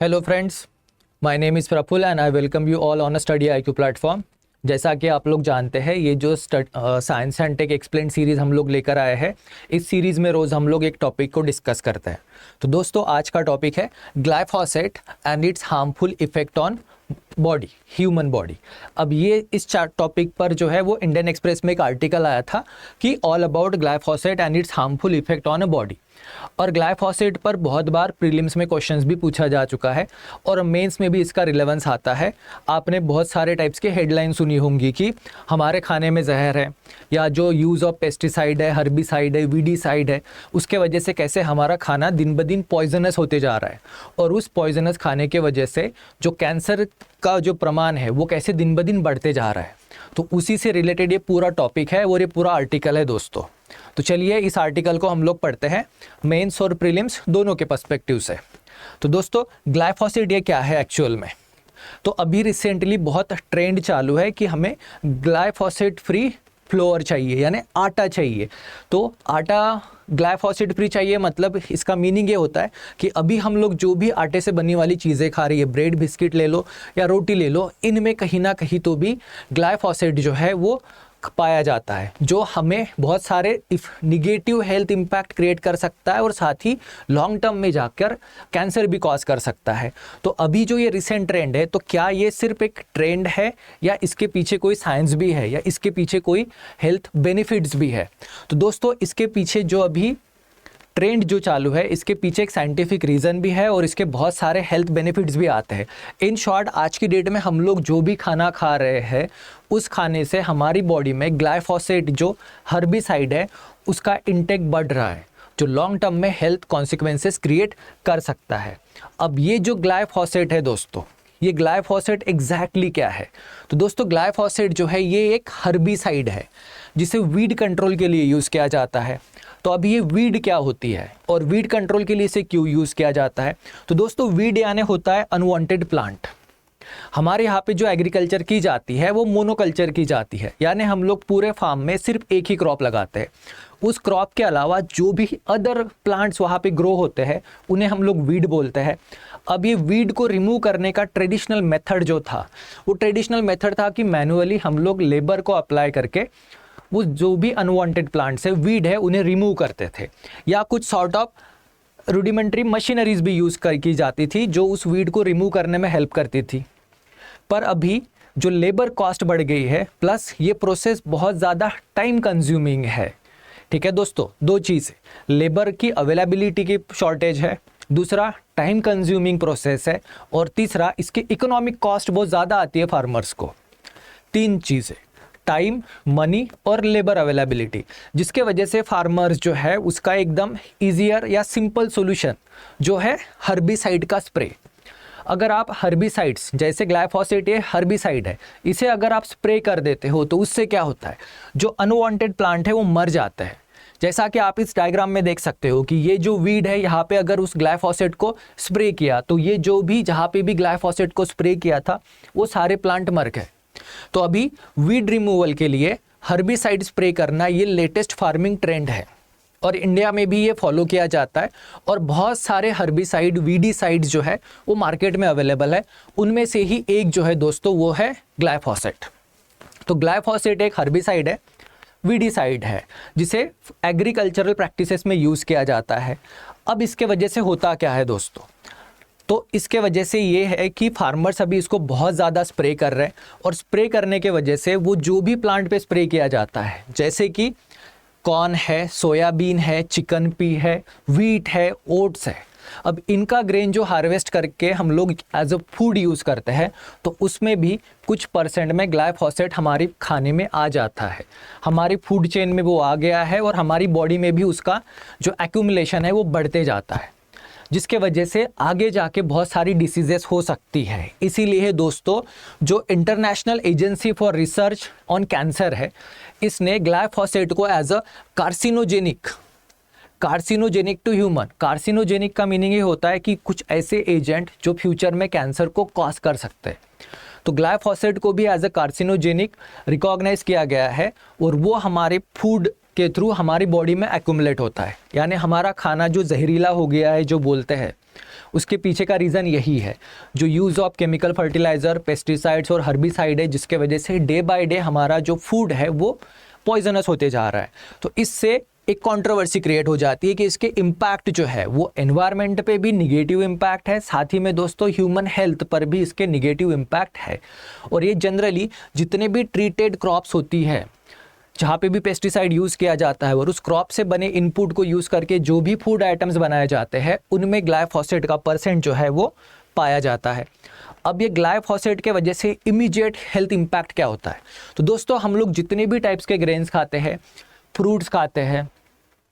Hello friends, my name is Praful and I welcome you all on a study IQ platform. जैसा कि आप लोग जानते हैं, ये जो science and tech explain series हम लोग लेकर आए हैं, इस सीरीज़ में रोज़ हम लोग एक टॉपिक को डिस्कस करते हैं। तो दोस्तों, आज का टॉपिक है glyphosate and it's harmful effect on body, human body. अब ये इस टॉपिक पर जो है वो इंडियन एक्सप्रेस में एक आर्टिकल आया था कि all about glyphosate and it's harmful effect on a body. और ग्लाइफोसेट पर बहुत बार प्रीलिम्स में क्वेश्चंस भी पूछा जा चुका है और मेंस में भी इसका रिलेवेंस आता है। आपने बहुत सारे टाइप्स के हेडलाइन सुनी होंगी कि हमारे खाने में जहर है, या जो यूज़ ऑफ पेस्टिसाइड है, हर्बिसाइड है, वीडीसाइड है, उसके वजह से कैसे हमारा खाना दिन ब दिन पॉइजनस होते जा रहा है, और उस पॉइजनस खाने के वजह से जो कैंसर का जो प्रमाण है वो कैसे दिन ब दिन बढ़ते जा रहा है। तो उसी से रिलेटेड ये पूरा टॉपिक है और ये पूरा आर्टिकल है दोस्तों। तो चलिए इस आर्टिकल को हम लोग पढ़ते हैं मेंस और प्रीलिम्स दोनों के पर्सपेक्टिव से। तो दोस्तों, ग्लाइफोसेट ये क्या है एक्चुअल में? तो अभी रिसेंटली बहुत ट्रेंड चालू है कि हमें ग्लाइफोसेट फ्री फ्लोर चाहिए, यानी आटा चाहिए। तो आटा ग्लाइफोसेट फ्री चाहिए, मतलब इसका मीनिंग ये होता है कि अभी हम लोग जो भी आटे से बनी वाली चीज़ें खा रही है, ब्रेड बिस्किट ले लो या रोटी ले लो, इनमें कहीं ना कहीं तो भी ग्लाइफोसेट जो है वो पाया जाता है, जो हमें बहुत सारे निगेटिव हेल्थ इम्पैक्ट क्रिएट कर सकता है और साथ ही लॉन्ग टर्म में जाकर कैंसर भी कॉज कर सकता है। तो अभी जो ये रिसेंट ट्रेंड है, तो क्या ये सिर्फ एक ट्रेंड है या इसके पीछे कोई साइंस भी है, या इसके पीछे कोई हेल्थ बेनिफिट्स भी है? तो दोस्तों, इसके पीछे जो अभी ट्रेंड जो चालू है, इसके पीछे एक साइंटिफिक रीज़न भी है और इसके बहुत सारे हेल्थ बेनिफिट्स भी आते हैं। इन शॉर्ट, आज की डेट में हम लोग जो भी खाना खा रहे हैं, उस खाने से हमारी बॉडी में ग्लाइफोसेट जो हर्बिसाइड है उसका इंटेक बढ़ रहा है, जो लॉन्ग टर्म में हेल्थ कॉन्सिक्वेंसेस क्रिएट कर सकता है। अब ये जो ग्लाइफोसेट है दोस्तों, ये ग्लाइफोसेट एग्जैक्टली क्या है? तो दोस्तों, ग्लाइफोसेट जो है ये एक हर्बिसाइड है जिसे वीड कंट्रोल के लिए यूज़ किया जाता है। तो अब ये वीड क्या होती है और वीड कंट्रोल के लिए इसे क्यों यूज़ किया जाता है? तो दोस्तों, वीड यानी होता है अनवांटेड प्लांट। हमारे यहाँ पे जो एग्रीकल्चर की जाती है वो मोनोकल्चर की जाती है, यानी हम लोग पूरे फार्म में सिर्फ एक ही क्रॉप लगाते हैं। उस क्रॉप के अलावा जो भी अदर प्लांट्स वहाँ पे ग्रो होते हैं उन्हें हम लोग वीड बोलते हैं। अब ये वीड को रिमूव करने का ट्रेडिशनल मेथड जो था, वो ट्रेडिशनल मेथड था कि मैनुअली हम लोग लेबर को अप्लाई करके वो जो भी अनवांटेड प्लांट्स है, वीड है, उन्हें रिमूव करते थे, या कुछ सॉर्ट ऑफ रूडिमेंट्री मशीनरीज भी यूज़ की जाती थी जो उस वीड को रिमूव करने में हेल्प करती थी। पर अभी जो लेबर कॉस्ट बढ़ गई है, प्लस ये प्रोसेस बहुत ज़्यादा टाइम कंज्यूमिंग है। ठीक है दोस्तों, दो चीज़ें, लेबर की अवेलेबिलिटी की शॉर्टेज है, दूसरा टाइम कंज्यूमिंग प्रोसेस है, और तीसरा इसकी इकोनॉमिक कॉस्ट बहुत ज़्यादा आती है फार्मर्स को। तीन चीज़ें, टाइम, मनी और लेबर अवेलेबिलिटी, जिसके वजह से फार्मर्स जो है उसका एकदम ईजियर या सिंपल सॉल्यूशन जो है हर्बिसाइड का स्प्रे। अगर आप हर्बिसाइड्स, जैसे ग्लाइफोसेट ये हर्बिसाइड है, इसे अगर आप स्प्रे कर देते हो तो उससे क्या होता है, जो अनवांटेड प्लांट है वो मर जाता है। जैसा कि आप इस डायग्राम में देख सकते हो कि ये जो वीड है, यहाँ पे अगर उस ग्लाइफोसेट को स्प्रे किया तो ये जो भी जहाँ पे भी ग्लाइफोसेट को स्प्रे किया था वो सारे प्लांट मर गए। तो अभी वीड रिमूवल के लिए हर्बिसाइड स्प्रे करना ये लेटेस्ट फार्मिंग ट्रेंड है और इंडिया में भी ये फॉलो किया जाता है, और बहुत सारे हर्बिसाइड, वीडीसाइड जो है वो मार्केट में अवेलेबल है। उनमें से ही एक जो है दोस्तों वो है ग्लाइफोसेट। तो ग्लाइफोसेट एक हर्बिसाइड है, वीडीसाइड है, जिसे एग्रीकल्चरल प्रैक्टिसेस में यूज़ किया जाता है। अब इसके वजह से होता क्या है दोस्तों? तो इसके वजह से ये है कि फार्मर्स अभी इसको बहुत ज़्यादा स्प्रे कर रहे हैं, और स्प्रे करने के वजह से वो जो भी प्लांट पे स्प्रे किया जाता है, जैसे कि कॉर्न है, सोयाबीन है, चिकन पी है, वीट है, ओट्स है, अब इनका ग्रेन जो हार्वेस्ट करके हम लोग एज अ फूड यूज़ करते हैं, तो उसमें भी कुछ परसेंट में ग्लाइफोसेट हमारी खाने में आ जाता है। हमारी फूड चेन में वो आ गया है और हमारी बॉडी में भी उसका जो एक्यूमुलेशन है वो बढ़ते जाता है, जिसके वजह से आगे जाके बहुत सारी डिसीजेस हो सकती है। इसीलिए दोस्तों, जो international agency for research on cancer है, इसने ग्लाइफोसेट को as a carcinogenic to human, carcinogenic का मीनिंग ये होता है कि कुछ ऐसे एजेंट जो फ्यूचर में कैंसर को कॉज कर सकते हैं, तो ग्लाइफोसेट को भी एज अ कार्सिनोजेनिक रिकॉग्नाइज किया गया है, और वो हमारे फूड के थ्रू हमारी बॉडी में एक्यूमुलेट होता है, यानी हमारा खाना जो जहरीला हो गया है जो बोलते हैं, उसके पीछे का रीज़न यही है, जो use of chemical fertiliser, pesticides और हर्बिसाइड है, जिसके वजह से डे बाय डे हमारा जो फूड है वो पॉइजनस होते जा रहा है। तो इससे एक कंट्रोवर्सी क्रिएट हो जाती है कि इसके इम्पैक्ट जो है वो एनवायरनमेंट पे भी निगेटिव इम्पैक्ट है, साथ ही में दोस्तों ह्यूमन हेल्थ पर भी इसके निगेटिव इम्पैक्ट है। और ये जनरली जितने भी ट्रीटेड क्रॉप्स होती है, जहाँ पे भी पेस्टिसाइड यूज़ किया जाता है और उस क्रॉप से बने इनपुट को यूज़ करके जो भी फूड आइटम्स बनाए जाते हैं, उनमें ग्लाइफोसेट का परसेंट जो है वो पाया जाता है। अब ये ग्लाइफोसेट के वजह से इमीडिएट हेल्थ इम्पैक्ट क्या होता है? तो दोस्तों हम लोग जितने भी टाइप्स के ग्रेन्स खाते हैं, फ्रूट्स खाते हैं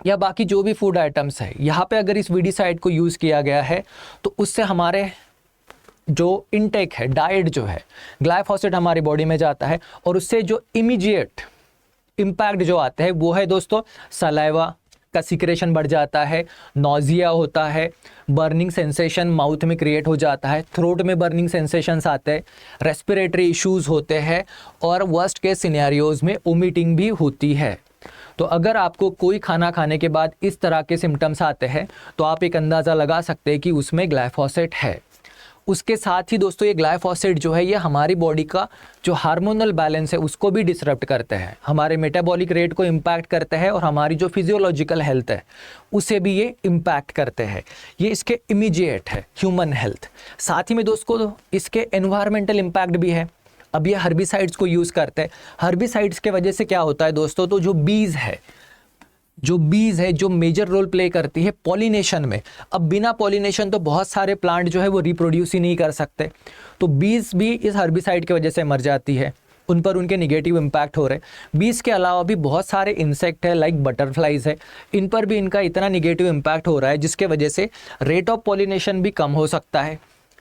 या बाकी जो भी फूड आइटम्स है, यहाँ पे अगर इस वीडिसाइड को यूज़ किया गया है तो उससे हमारे जो इनटेक है, डाइट जो है, ग्लाइफोसेट हमारी बॉडी में जाता है और उससे जो इमीडिएट इम्पैक्ट जो आता है वो है दोस्तों सलाइवा का सिक्रेशन बढ़ जाता है, नॉजिया होता है, बर्निंग सेंसेशन माउथ में क्रिएट हो जाता है, थ्रोट में बर्निंग सेंसेशंस आते हैं, रेस्पिरेटरी इश्यूज होते हैं और वर्स्ट केस सिनेरियोज में वोमिटिंग भी होती है। तो अगर आपको कोई खाना खाने के बाद इस तरह के सिम्टम्स आते हैं तो आप एक अंदाज़ा लगा सकते हैं कि उसमें ग्लाइफोसेट है। उसके साथ ही दोस्तों ये ग्लाइफोसेट जो है ये हमारी बॉडी का जो हार्मोनल बैलेंस है उसको भी डिसरप्ट करते हैं, हमारे मेटाबॉलिक रेट को इम्पैक्ट करते हैं और हमारी जो फिजियोलॉजिकल हेल्थ है उसे भी ये इम्पैक्ट करते हैं। ये इसके इमीडिएट है ह्यूमन हेल्थ। साथ ही में दोस्तों इसके एनवायरमेंटल इम्पैक्ट भी है। अब ये हर्बिसाइड्स को यूज़ करते हैं, हर्बिसाइड्स के वजह से क्या होता है दोस्तों, तो जो बीज है जो मेजर रोल प्ले करती है पॉलिनेशन में। अब बिना पॉलिनेशन तो बहुत सारे प्लांट जो है वो रिप्रोड्यूस ही नहीं कर सकते, तो बीज भी इस हर्बिसाइड की वजह से मर जाती है, उन पर उनके निगेटिव इम्पैक्ट हो रहे हैं। बीज के अलावा भी बहुत सारे इंसेक्ट है लाइक बटरफ्लाइज है, इन पर भी इनका इतना निगेटिव इम्पैक्ट हो रहा है जिसके वजह से रेट ऑफ पॉलिनेशन भी कम हो सकता है।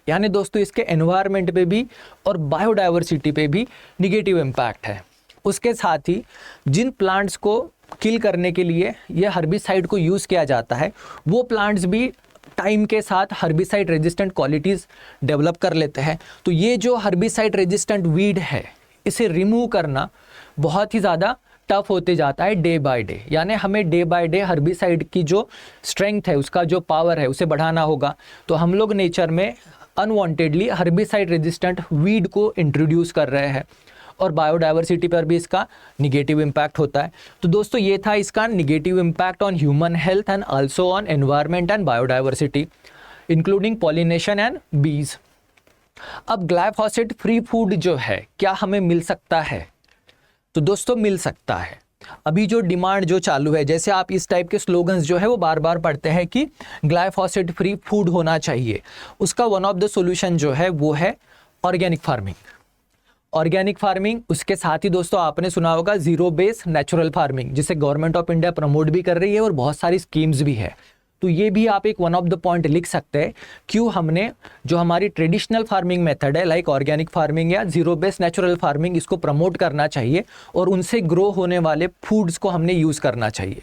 यानी दोस्तों इसके एनवायरनमेंट पे भी और बायोडाइवर्सिटी पे भी निगेटिव इम्पैक्ट है। उसके साथ ही जिन प्लांट्स को किल करने के लिए ये हर्बिसाइड को यूज़ किया जाता है वो प्लांट्स भी टाइम के साथ हर्बिसाइड रेजिस्टेंट क्वालिटीज़ डेवलप कर लेते हैं। तो ये जो हर्बिसाइड रेजिस्टेंट वीड है इसे रिमूव करना बहुत ही ज़्यादा टफ होते जाता है डे बाय डे। यानी हमें डे बाय डे हर्बिसाइड की जो स्ट्रेंथ है, उसका जो पावर है उसे बढ़ाना होगा। तो हम लोग नेचर में अनवांटेडली हर्बिसाइड रेजिस्टेंट वीड को इंट्रोड्यूस कर रहे हैं और बायोडाइवर्सिटी पर भी इसका निगेटिव इम्पैक्ट होता है। तो दोस्तों ये था इसका negative impact on human health and also on environment and biodiversity including pollination and बीज। अब ग्लाइफोसेट फ्री फूड जो है क्या हमें मिल सकता है? तो दोस्तों मिल सकता है। अभी जो डिमांड जो चालू है, जैसे आप इस टाइप के स्लोगन्स जो है वो बार बार पढ़ते हैं कि ग्लाइफोसेट फ्री फूड होना चाहिए, उसका वन ऑफ द सॉल्यूशन जो है वो है ऑर्गेनिक फार्मिंग। ऑर्गेनिक फार्मिंग, उसके साथ ही दोस्तों आपने सुना होगा जीरो बेस नेचुरल फार्मिंग, जिसे गवर्नमेंट ऑफ इंडिया प्रमोट भी कर रही है और बहुत सारी स्कीम्स भी है। तो ये भी आप एक वन ऑफ द पॉइंट लिख सकते हैं क्यों हमने जो हमारी ट्रेडिशनल फार्मिंग मेथड है लाइक ऑर्गेनिक फार्मिंग या जीरो बेस नेचुरल फार्मिंग, इसको प्रमोट करना चाहिए और उनसे ग्रो होने वाले फूड्स को हमने यूज़ करना चाहिए।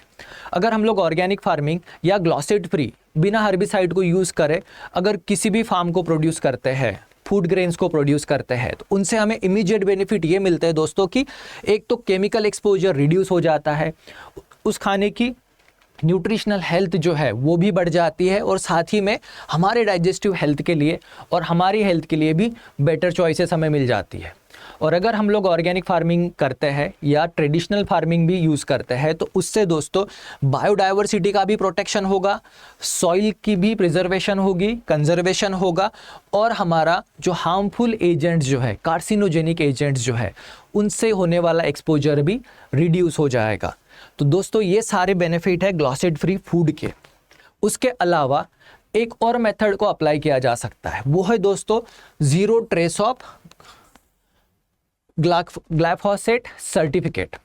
अगर हम लोग ऑर्गेनिक फार्मिंग या ग्लॉसेट फ्री बिना हर्बिसाइड को यूज़ करें अगर किसी भी फार्म को प्रोड्यूस करते हैं, फूड ग्रेन्स को प्रोड्यूस करते हैं, तो उनसे हमें इमीडिएट बेनिफिट ये मिलते हैं दोस्तों कि एक तो केमिकल एक्सपोजर रिड्यूस हो जाता है, उस खाने की न्यूट्रिशनल हेल्थ जो है वो भी बढ़ जाती है और साथ ही में हमारे डाइजेस्टिव हेल्थ के लिए और हमारी हेल्थ के लिए भी बेटर चॉइसेस हमें मिल जाती है। और अगर हम लोग ऑर्गेनिक फार्मिंग करते हैं या ट्रेडिशनल फार्मिंग भी यूज़ करते हैं तो उससे दोस्तों बायोडाइवर्सिटी का भी प्रोटेक्शन होगा, सॉइल की भी प्रिजर्वेशन होगी, कंजर्वेशन होगा और हमारा जो हार्मफुल एजेंट्स जो है, कार्सिनोजेनिक एजेंट्स जो है, उनसे होने वाला एक्सपोजर भी रिड्यूस हो जाएगा। तो दोस्तों ये सारे बेनिफिट है ग्लॉसेट फ्री फूड के। उसके अलावा एक और मेथड को अप्लाई किया जा सकता है, वो है दोस्तों zero trace of glyphosate certificate.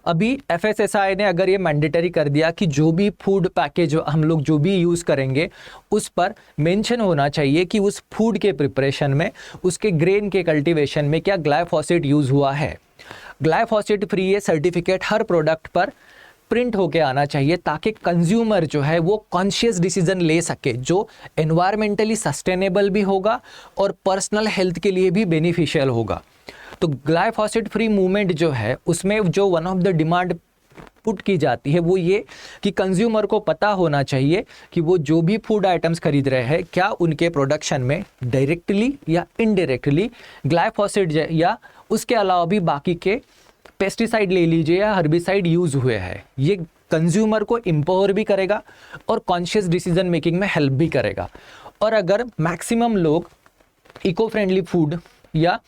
अभी FSSAI ने अगर ये मैंडेटरी कर दिया कि जो भी फूड पैकेज हम लोग जो भी यूज़ करेंगे उस पर मेंशन होना चाहिए कि उस फूड के प्रिपरेशन में, उसके ग्रेन के कल्टीवेशन में क्या ग्लाइफोसेट यूज़ हुआ है। ग्लाइफोसेट फ्री ये सर्टिफिकेट हर प्रोडक्ट पर प्रिंट होके आना चाहिए ताकि कंज्यूमर जो है वो कॉन्शियस डिसीजन ले सके जो एनवायरमेंटली सस्टेनेबल भी होगा और पर्सनल हेल्थ के लिए भी बेनिफिशियल होगा। तो ग्लाइफोसेट फ्री मूवमेंट जो है उसमें जो one of the demand put की जाती है वो ये कि कंज्यूमर को पता होना चाहिए कि वो जो भी फूड आइटम्स खरीद रहे हैं क्या उनके प्रोडक्शन में डायरेक्टली या इनडायरेक्टली ग्लाइफोसेट या उसके अलावा भी बाकी के पेस्टिसाइड ले लीजिए या हर्बिसाइड यूज हुए हैं। ये कंज्यूमर को एम्पावर भी करेगा और कॉन्शियस डिसीजन मेकिंग में हेल्प भी करेगा। और अगर मैक्सिमम लोग इको फ्रेंडली फूड या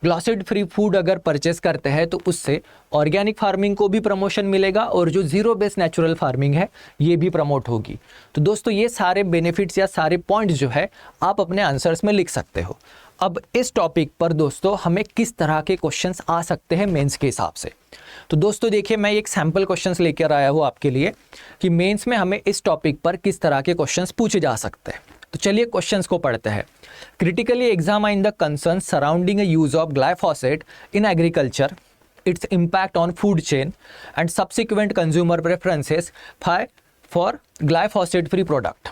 ग्लाइफोसेट फ्री फूड अगर परचेस करते हैं तो उससे ऑर्गेनिक फार्मिंग को भी प्रमोशन मिलेगा और जो जीरो बेस्ड नेचुरल फार्मिंग है ये भी प्रमोट होगी। तो दोस्तों ये सारे बेनिफिट्स या सारे पॉइंट्स जो है आप अपने आंसर्स में लिख सकते हो। अब इस टॉपिक पर दोस्तों हमें किस तरह के क्वेश्चंस आ सकते हैं मेंस के हिसाब से, तो दोस्तों देखिए मैं एक सैम्पल क्वेश्चंस लेकर आया हूँ आपके लिए कि मेंस में हमें इस टॉपिक पर किस तरह के क्वेश्चंस पूछे जा सकते हैं। तो चलिए क्वेश्चंस को पढ़ते हैं। Critically examine the concerns surrounding a use of glyphosate in agriculture, its impact on food chain and subsequent consumer preferences for glyphosate free product.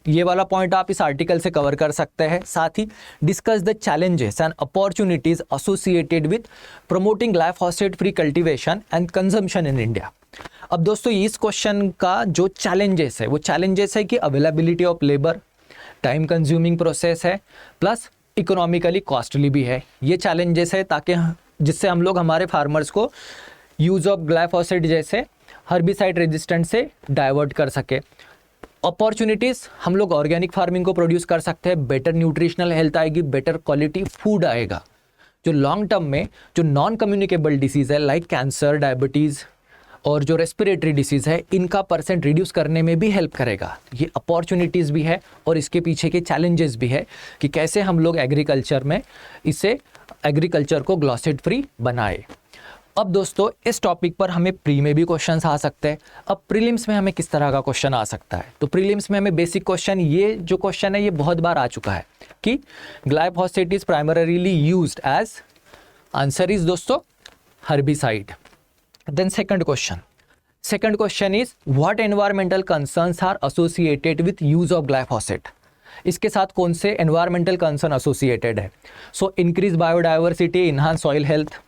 ये वाला पॉइंट आप इस आर्टिकल से कवर कर सकते हैं। साथ ही discuss the challenges and opportunities associated with promoting glyphosate free cultivation and consumption in India. अब दोस्तों इस क्वेश्चन का जो चैलेंजेस है वो चैलेंजेस है कि availability of labour, time consuming process है, प्लस इकोनॉमिकली कॉस्टली भी है। ये चैलेंजेस है ताकि जिससे हम लोग हमारे फार्मर्स को यूज़ ऑफ ग्लाइफोसेट जैसे हर्बिसाइड रेजिस्टेंट से डाइवर्ट कर सके। अपॉर्चुनिटीज़, हम लोग ऑर्गेनिक फार्मिंग को प्रोड्यूस कर सकते हैं, बेटर न्यूट्रिशनल हेल्थ आएगी, बेटर क्वालिटी फूड आएगा जो लॉन्ग टर्म में जो नॉन कम्युनिकेबल डिसीज़ है लाइक कैंसर, डायबिटीज़ और जो रेस्पिरेटरी डिसीज़ है इनका परसेंट रिड्यूस करने में भी हेल्प करेगा। ये अपॉर्चुनिटीज़ भी है और इसके पीछे के चैलेंजेस भी है कि कैसे हम लोग एग्रीकल्चर में एग्रीकल्चर को ग्लाइफोसेट फ्री बनाए। अब दोस्तों इस टॉपिक पर हमें प्री में भी क्वेश्चंस आ सकते हैं। अब प्रीलिम्स में हमें किस तरह का क्वेश्चन आ सकता है, तो प्रीलिम्स में हमें बेसिक क्वेश्चन, ये जो क्वेश्चन है ये बहुत बार आ चुका है कि glyphosate is primarily used as, answer is दोस्तों herbicide. Then second question is what environmental concerns are associated with use of glyphosate. इसके साथ कौन से एनवायरमेंटल कंसर्न एसोसिएटेड है। So increase biodiversity, enhance soil health,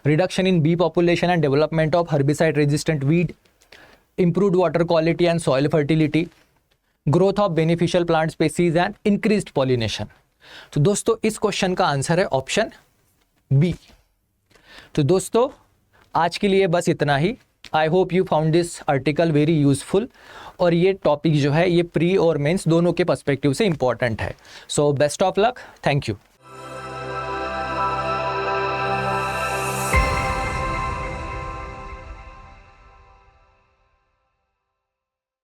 reduction in bee population and development of herbicide resistant weed, improved water quality and soil fertility, growth of beneficial plant species and increased pollination। तो दोस्तों इस question का answer है option B. तो दोस्तों आज के लिए बस इतना ही। I hope you found this article very useful और ये टॉपिक जो है ये प्री और मेंस दोनों के पर्सपेक्टिव से इंपॉर्टेंट है। So best of luck, thank you.